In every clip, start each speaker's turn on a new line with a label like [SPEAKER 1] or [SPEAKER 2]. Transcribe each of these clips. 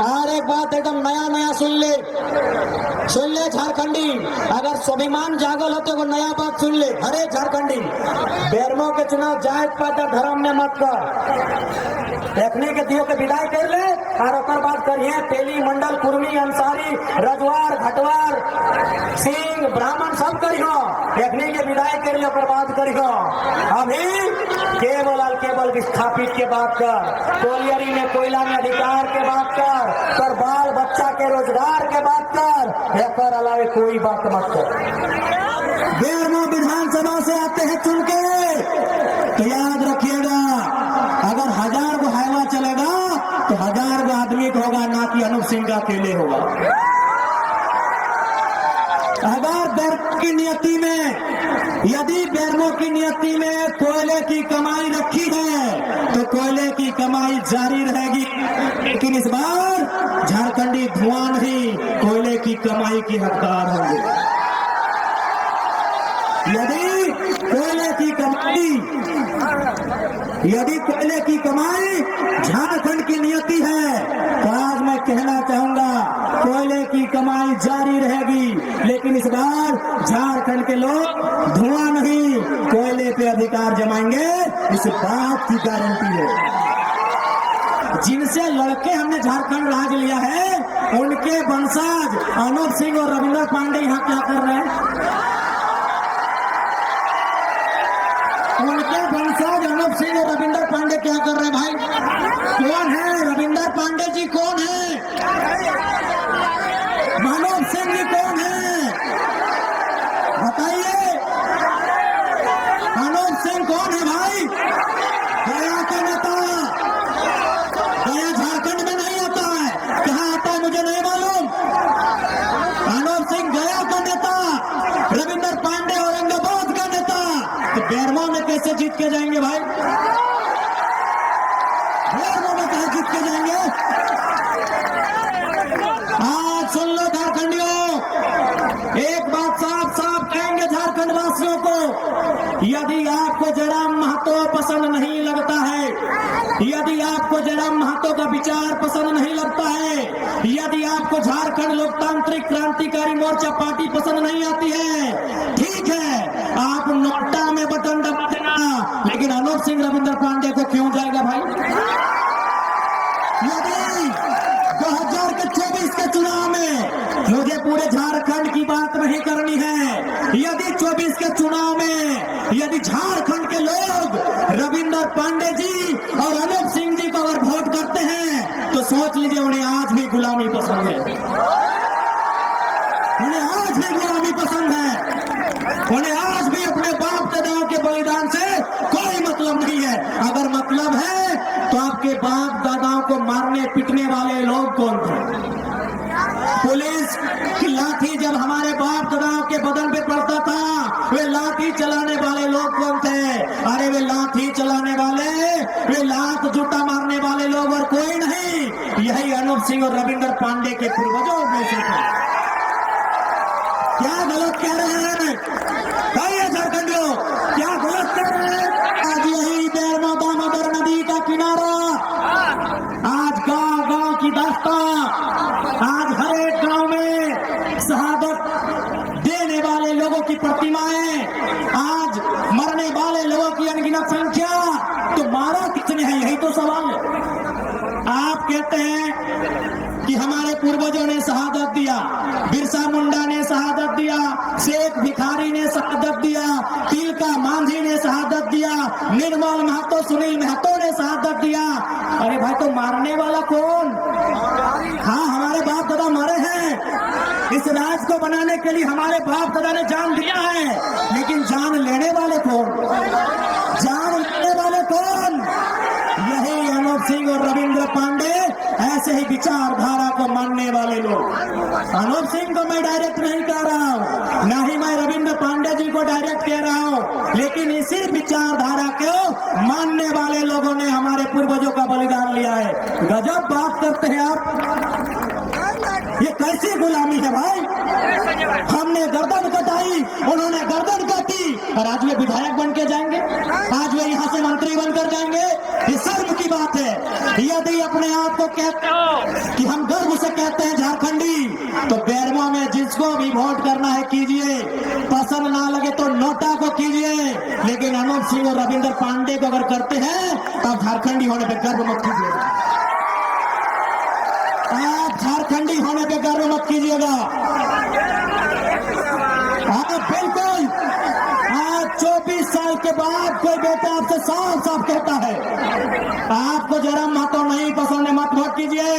[SPEAKER 1] और एक बात एकदम नया नया सुन ले झारखंडी, अगर स्वाभिमान जागल होते को नया बात सुन ले। अरे झारखंडी, बेरमो के चुनाव जात पात धर्म में मत कर, देखने के दियो के विदाई कर ले और ओकर बात करिए तेली मंडल कुर्मी अंसारी रजवार घटवार सिंह ब्राह्मण सब करियो, देखने के विदाई करियो ओकर बात करियो। अभी केवल विस्थापित के बात कर, कोलियरी में कोयला में अधिकार के बात कर बाल बच्चा के रोजगार के बात कर, एकर अलावे कोई बात मत कर। बेरमो विधानसभा से आते हैं चुन के, तो याद रखिएगा अगर 1000 को हाईवा चलेगा तो 1000 को आदमी को होगा, ना कि अनूप सिंह का अकेले होगा। अगर बेरमो की नियति में, यदि बेरमो की नियति में कोयले की कमाई रखी है तो कोयले की कमाई जारी रहेगी, लेकिन इस बार झारखंडी धुआं नहीं कोयले की कमाई की हकदार होंगे। यदि कोयले की कमाई झारखंड की नियति है तो आज मैं कहना चाहूंगा कोयले की कमाई जारी रहेगी, लेकिन इस बार झारखंड के लोग धुआं नहीं कोयले पे अधिकार जमाएंगे, इस बात की गारंटी है। जिनसे लड़के हमने झारखंड राज लिया है उनके वंशज अनूप सिंह और रविंद्र पांडे यहाँ क्या कर रहे हैं? उनके वंशज अनूप सिंह और रविंद्र पांडे क्या कर रहे हैं भाई? कौन है रविंद्र पांडे जी? कौन है अनूप सिंह जी? कौन है बताइए? अनूप सिंह कौन है भाई? गया का नेता, गया झारखंड में नहीं आता है, कहाँ आता है मुझे नहीं मालूम। अनूप सिंह गया का नेता, रविंद्र पांडे औरंगाबाद का नेता, तो बेरमो में कैसे जीत के जाएंगे भाई? बेरमो में कहाँ जीत के जाएंगे? आज सुन लो झारखंडियों, एक बात साफ साफ कहेंगे झारखंड वासियों को, यदि आपको जयराम महतो पसंद नहीं लगता है, यदि आपको जयराम महतो का विचार पसंद नहीं लगता है, यदि आपको झारखंड लोकतांत्रिक क्रांतिकारी मोर्चा पार्टी पसंद नहीं आती है, ठीक है आप नोटा में बटन दबा देना, लेकिन अनूप सिंह रविंद्र पांडे को क्यों जाएगा भाई? यदि 2024 के चुनाव में मुझे पूरे झारखंड की बात नहीं करनी है, यदि 24 के चुनाव में यदि झारखंड के लोग रविंद्र पांडे जी और अनूप सिंह जी को अगर वोट करते हैं तो सोच लीजिए उन्हें आज भी गुलामी पसंद है, उन्हें आज भी गुलामी पसंद है, उन्हें आज भी अपने बाप दादाओं के बलिदान से कोई मतलब नहीं है। अगर मतलब है तो आपके बाप दादाओं को मारने पीटने वाले लोग कौन थे? पुलिस की लाठी जब हमारे बाप दादाओं के बदन पे पड़ता था, वे लाठी चलाने वाले लोग कौन थे? अरे वे लाठी चलाने वाले, वे लात जूता मारने वाले लोग और कोई नहीं, यही अनूप सिंह और रविंद्र पांडे के पूर्वजों में से थे। क्या गलत कह रहे हैं? कहिए झारखंडियों, क्या गलत कह रहे हैं? आज यही बेरमो दामोदर नदी का किनारा, आज गांव गांव की दास्तां, आज हर एक गांव में शहादत देने वाले लोगों की प्रतिमाएं, आज मरने वाले लोगों की अनगिनत संख्या, तो मारा कितने हैं यही तो सवाल है। आप कहते हैं कि हमारे पूर्वजों ने शहादत दिया, बिरसा मुंडा ने शहादत दिया, शेख भिखारी ने शहादत दिया, तिलका मांझी ने शहादत दिया, निर्मल महतो सुनील महतो ने शहादत दिया। अरे भाई तो मारने वाला कौन? हाँ हमारे बाप दादा मरे हैं, इस राज को बनाने के लिए हमारे बाप दादा ने जान दिया है, लेकिन जान लेने वाले कौन? जान लेने वाले कौन? यही अनूप सिंह और रविंद्र पांडे, ऐसे ही विचारधारा को मानने वाले लोग। अनूप सिंह को मैं डायरेक्ट नहीं कह रहा हूँ, ना ही मैं रविंद्र पांडे जी को डायरेक्ट कह रहा हूँ, लेकिन इसी विचारधारा को मानने वाले लोगों ने हमारे पूर्वजों का बलिदान लिया है। गजब बात करते हैं आप, ये कैसी गुलामी है भाई? हमने गर्दन कटाई, उन्होंने गर्दन काटी, और आज वे विधायक बन के जाएंगे, आज वे यहाँ से मंत्री बनकर जाएंगे। ये शर्म की बात है। यदि अपने आप को कहते हो कि हम गर्व से कहते हैं झारखंडी, तो बेरमो में जिसको भी वोट करना है कीजिए, पसंद ना लगे तो नोटा को कीजिए, लेकिन अनूप सिंह और रविंद्र पांडे को अगर करते हैं तो झारखंडी होने पे गर्व मत कीजिएगा। आप झारखंडी होने पे गर्व मत कीजिएगा। हाँ बिल्कुल, आज 24 साल के बाद कोई बेटा आपसे साफ साफ कहता है आपको जरा महतो नहीं पसंद है, मत वोट कीजिए,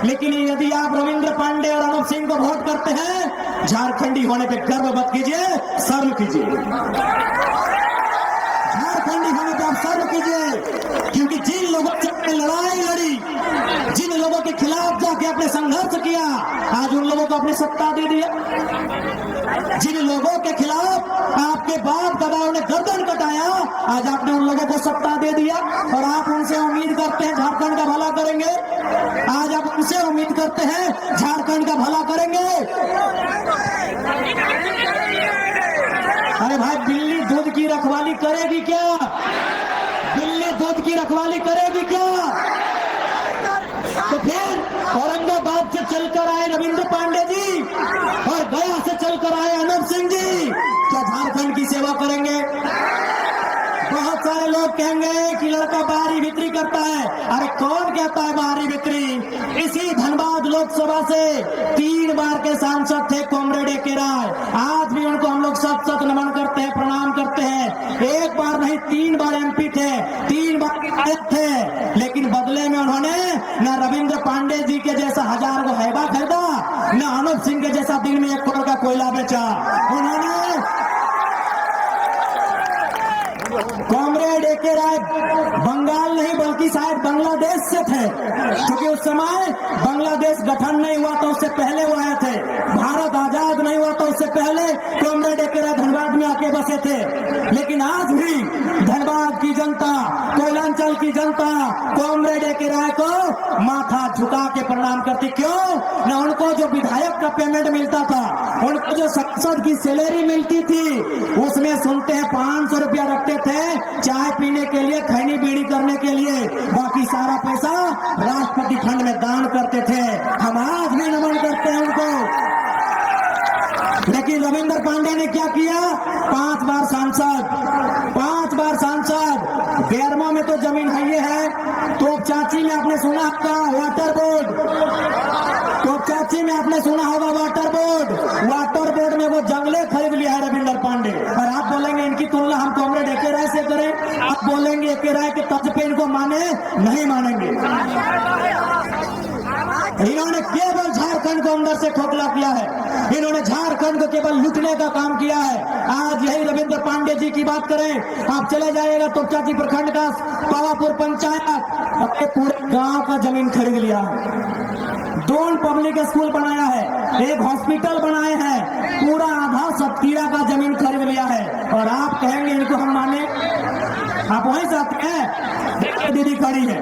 [SPEAKER 1] लेकिन यदि आप रविंद्र पांडे और अनूप सिंह को वोट करते हैं, झारखंडी होने पे गर्व मत कीजिए, शर्म कीजिए। झारखंडी होने पे आप शर्म कीजिए, क्योंकि जिन लोगों से लड़ाई लड़ी, जिन लोगों के खिलाफ जाके आपने संघर्ष किया, आज उन लोगों को अपनी सत्ता दे दिया। जिन लोगों के खिलाफ आपके बाप दादाओं ने गर्दन कटाया, आज आपने उन लोगों को सत्ता दे दिया, और आप उनसे उम्मीद करते हैं झारखंड का भला करेंगे। आज आप उनसे उम्मीद करते हैं झारखंड का भला करेंगे। अरे भाई, बिल्ली दूध की रखवाली करेगी क्या? बिल्ली दूध की रखवाली करेगी क्या? तो फिर औरंगाबाद से चलकर आए रविंद्र पांडे जी और गया से चलकर आए अनूप सिंह जी, क्या झारखंड की सेवा करेंगे? बहुत सारे लोग कहेंगे कि लड़का बाहरी बिक्री करता है। अरे कौन कहता है बाहरी बिक्री? इसी धनबाद लोकसभा से 3 बार के सांसद थे कॉमरेड ए.के. राय। आज भी उनको हम लोग सत सत नमन करते हैं, प्रणाम करते हैं। एक बार नहीं, 3 बार एमपी थे, 3 बार विधायक थे, लेकिन बदले में उन्होंने न रविंद्र पांडे जी के जैसा 1000 को हैबा खरीदा, न अनूप सिंह के जैसा दिन में 1 करोड़ का कोयला बेचा। उन्होंने कॉमरेड ए.के. राय बंगाल नहीं बल्कि शायद बांग्लादेश से थे, क्योंकि उस समय बांग्लादेश गठन नहीं हुआ तो उससे पहले वो आए थे। भारत आजाद नहीं हुआ तो उससे पहले कॉमरेड ए.के. राय धनबाद में आके बसे थे। लेकिन आज भी धनबाद की जनता, कोयलांचल की जनता कॉमरेड ए.के. राय को माथा झुका के प्रणाम करती। क्यों? न उनको जो विधायक का पेमेंट मिलता था, उनको जो सांसद की सैलरी मिलती थी, उसमें सुनते हैं 500 रुपया रखते थे चाय पीने के लिए, खैनी बीड़ी करने के लिए, बाकी सारा पैसा राष्ट्रपति फंड में दान करते थे। हम आज भी नमन करते हैं उनको। लेकिन रविंद्र पांडे ने क्या किया? 5 बार सांसद, 5 बार सांसद। बेरमो में तो जमीन है, तो चाची में आपने सुना आपका वाटर बोर्ड, तो चाची में आपने सुना होगा वाटर बोर्ड। वाटर बोर्ड में वो जंगले खरीद लिया है रविंद्र पांडे। और आप बोलेंगे इनकी तुलना हम कॉमरेड ए.के. राय से करें? आप बोलेंगे ए.के. राय के तर्ज पे इनको माने? नहीं मानेंगे। इन्होंने केवल झारखंड को अंदर से खोखला किया है, इन्होंने झारखंड को केवल लूटने का काम किया है। आज यही रविंद्र पांडे जी की बात करें, आप चले जाइएगा तो चाची प्रखंड का पावापुर पंचायत अपने पूरे गांव का जमीन खरीद लिया है, 2 पब्लिक स्कूल बनाया है, 1 हॉस्पिटल बनाए हैं, पूरा आधा सतकीरा का जमीन खरीद लिया है। और आप कहेंगे इनको हम माने? आप वहीं से आते हैं, दीदी खड़ी है,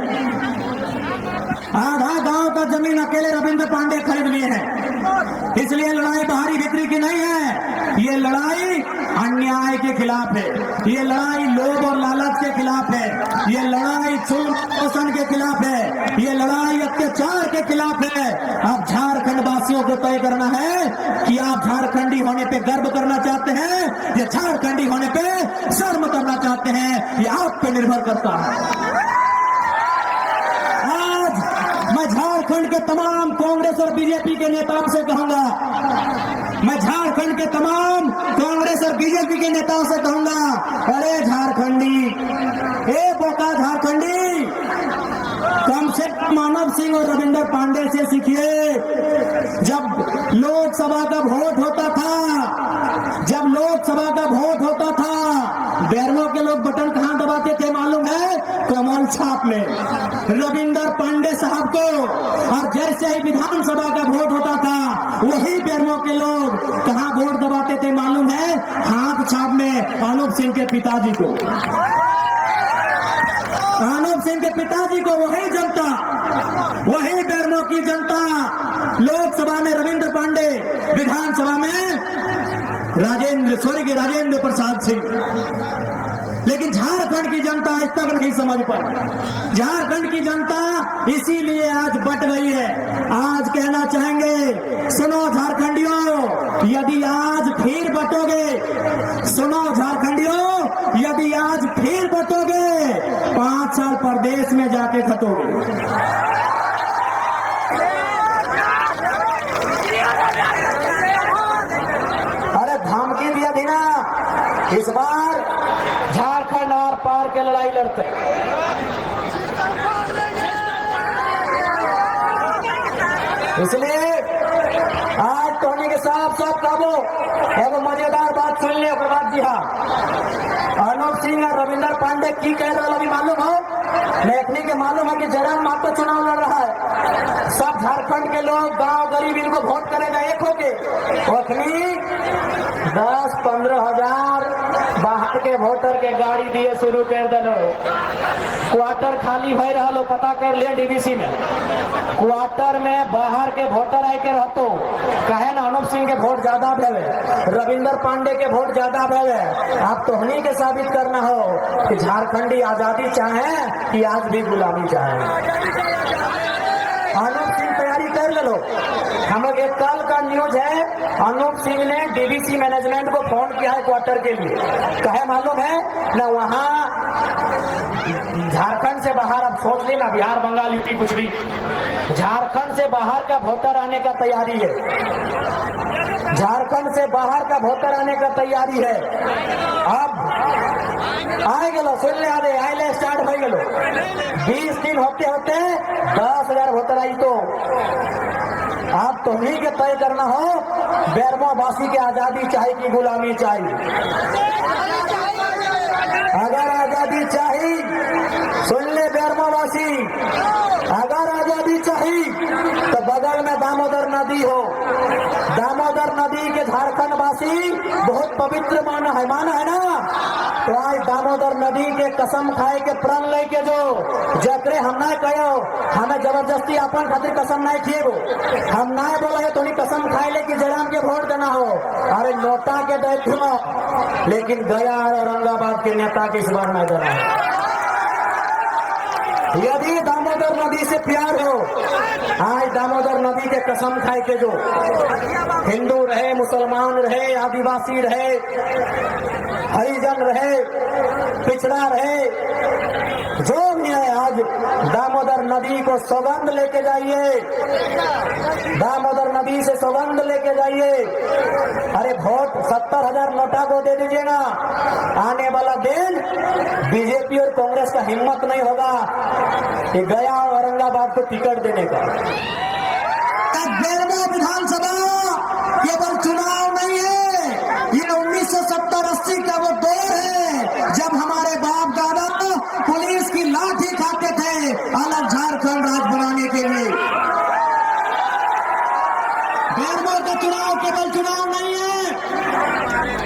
[SPEAKER 1] आधा गांव का जमीन अकेले रविंद्र पांडे खरीद लिए हैं। इसलिए लड़ाई बाहरी बिक्री की नहीं है, ये लड़ाई अन्याय के खिलाफ है, ये लड़ाई लोभ और लालच के खिलाफ है, ये लड़ाई चोर शोषण के खिलाफ है, ये लड़ाई अत्याचार के खिलाफ है। अब झारखंड वासियों को तय करना है कि आप झारखंडी होने पे गर्व करना चाहते हैं या झारखंडी होने पे शर्म करना चाहते हैं, ये आप पे निर्भर करता है। मैं झारखंड के तमाम कांग्रेस और बीजेपी के नेताओं से कहूंगा, मैं झारखंड के तमाम कांग्रेस और बीजेपी के नेताओं से कहूंगा, अरे झारखंडी, ए बोका झारखंडी, कम से कम मानव सिंह और रविंद्र पांडे से सीखिए। जब लोकसभा का वोट होता था, जब लोकसभा का वोट होता था, बेरमो के लोग बटन कहां दबाते थे मालूम है? कमल छाप में रविंद्र पांडे साहब को। और जैसे ही विधानसभा का वोट होता था, वही बेरमो के लोग कहां वोट दबाते थे मालूम है? हाथ छाप में अनूप सिंह के पिताजी को, अनूप सिंह के पिताजी को। वही जनता, वही बेरमो की जनता लोकसभा में रविंद्र पांडे, विधानसभा में स्वर्गीय राजेंद्र प्रसाद सिंह। लेकिन झारखंड की जनता आज तक नहीं समझ पाई। झारखंड की जनता इसीलिए आज बट गई है। आज कहना चाहेंगे, सुनो झारखंडियों, यदि आज फिर बटोगे, सुनो झारखंडियों, यदि आज फिर बटोगे, 5 साल परदेश में जाके खटोगे। अरे धमकी दिया थी ना, इस बार झारखंड आर पार के लड़ाई लड़ते। इसलिए आज टोनी के साथ सब काबो एगो मजेदार बात सुन ले। बाद जी हाँ, अनूप सिंह और रविंदर पांडे की कह रहा अभी मालूम हो? लेखनी के मालूम है कि जयराम मातो चुनाव लड़ रहा है। सब झारखंड के लोग, गांव गरीब इनको वोट करेगा एक होके। ओखनी 10-15 हजार बाहर के वोटर के गाड़ी दिए शुरू कर दिलो। क्वार्टर खाली हो रहा लो, पता कर ले डीबीसी में। क्वार्टर में बाहर के वोटर आए के रहतो, कहे ना अनूप सिंह के वोट ज्यादा भेवे, रविंदर पांडे के वोट ज्यादा भेवे। आप तो हनी के साबित करना हो कि झारखंडी आजादी चाहे कि आज भी गुलामी चाहे। अनूप सिंह तैयारी कर लो। हम लोग एक कल का न्यूज है, अनूप सिंह ने डीबीसी मैनेजमेंट को फोन किया है क्वार्टर के लिए। कहे मालूम है ना, वहां झारखंड से बाहर, अब सोच लेना बिहार बंगाल यूपी कुछ भी, झारखंड से बाहर का वोटर आने का तैयारी है। झारखंड से बाहर का वोटर आने का तैयारी है। अब आए गलो, सुन ले आदे आए स्टार्ट हो गलो। 20 दिन होते होते 10,000 वोटर आई। तो आप तो नहीं के तय करना हो, बेरमो वासी के आजादी चाहिए कि गुलामी चाहिए। अगर आजादी चाहिए, सुन ले बेरमो वासी, अगर आजादी चाहिए तो बगल में दामोदर नदी हो। दामोदर नदी के झारखंड वासी बहुत पवित्र माना है ना। तो आज दामोदर नदी के कसम खाए के प्रण लेके जो जकरे हम ना कहो, हमें जबरदस्ती अपन खातिर कसम नहीं खिएगो। हम ना बोले तो कसम खाए ले कि जयराम के वोट देना हो। अरे नोटा के दे दो, लेकिन गया और औरंगाबाद के नेता के इस बार नहीं देना है। यदि दामोदर नदी से प्यार हो, आज दामोदर नदी के कसम खाए के जो हिंदू रहे, मुसलमान रहे, आदिवासी रहे, हरिजन रहे, पिछड़ा रहे, जो भी है, आज दामोदर नदी को सौगंध लेके जाइए। दामोदर नदी से सौगंध लेके जाइए। अरे वोट 70,000 नोटा को दे दीजिएगा। आने वाला दिन बीजेपी और कांग्रेस का हिम्मत नहीं होगा कि गया औरंगाबाद को टिकट देने का। बेरमो विधानसभा केवल चुनाव नहीं है, ये 1970-80 का वो दौर है जब हमारे बाप दादा पुलिस की लाठी खाते थे अलग झारखंड राज बनाने के लिए। बेरमो का चुनाव केवल चुनाव नहीं है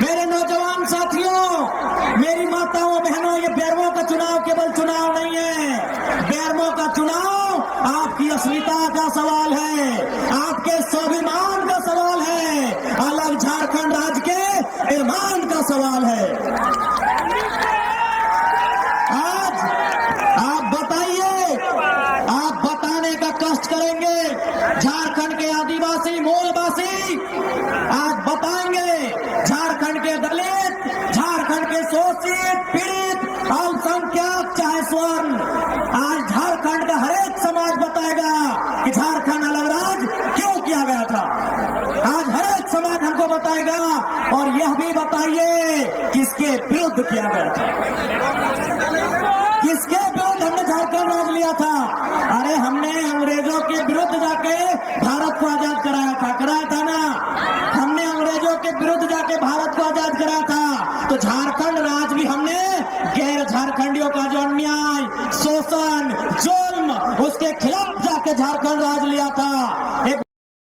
[SPEAKER 1] मेरे नौजवान साथियों, मेरी माताओं बहनों, ये बेरमो का चुनाव केवल चुनाव नहीं है। बेरमो का चुनाव आपकी अस्मिता का सवाल है, आपके स्वाभिमान का सवाल है, अलग झारखंड राज्य के निर्माण का सवाल है। आज आप बताइए, आप बताने का कष्ट करेंगे, झारखंड के आदिवासी मूलवासी आज बताएंगे, झारखंड के दलित, झारखंड के शोषित, पीड़ित, अल्पसंख्यक चाहे स्वर्ण, आज झारखंड का हर एक समाज बताएगा कि झारखंड अलग राज्य क्यों किया गया था। आज हर एक समाज हमको बताएगा, और यह भी बताइए किसके विरुद्ध किया गया था, किसके विरुद्ध हमने झारखंड राज लिया था। अरे हमने अंग्रेजों के विरुद्ध जाके भारत को आजाद कराया था ना। हमने अंग्रेजों के विरुद्ध जाके भारत को आजाद कराया था। तो झारखंड राज भी हमने गैर झारखंडियों का जो अन्याय, शोषण, जुल्म, उसके खिलाफ जाके झारखंड राज लिया था। एक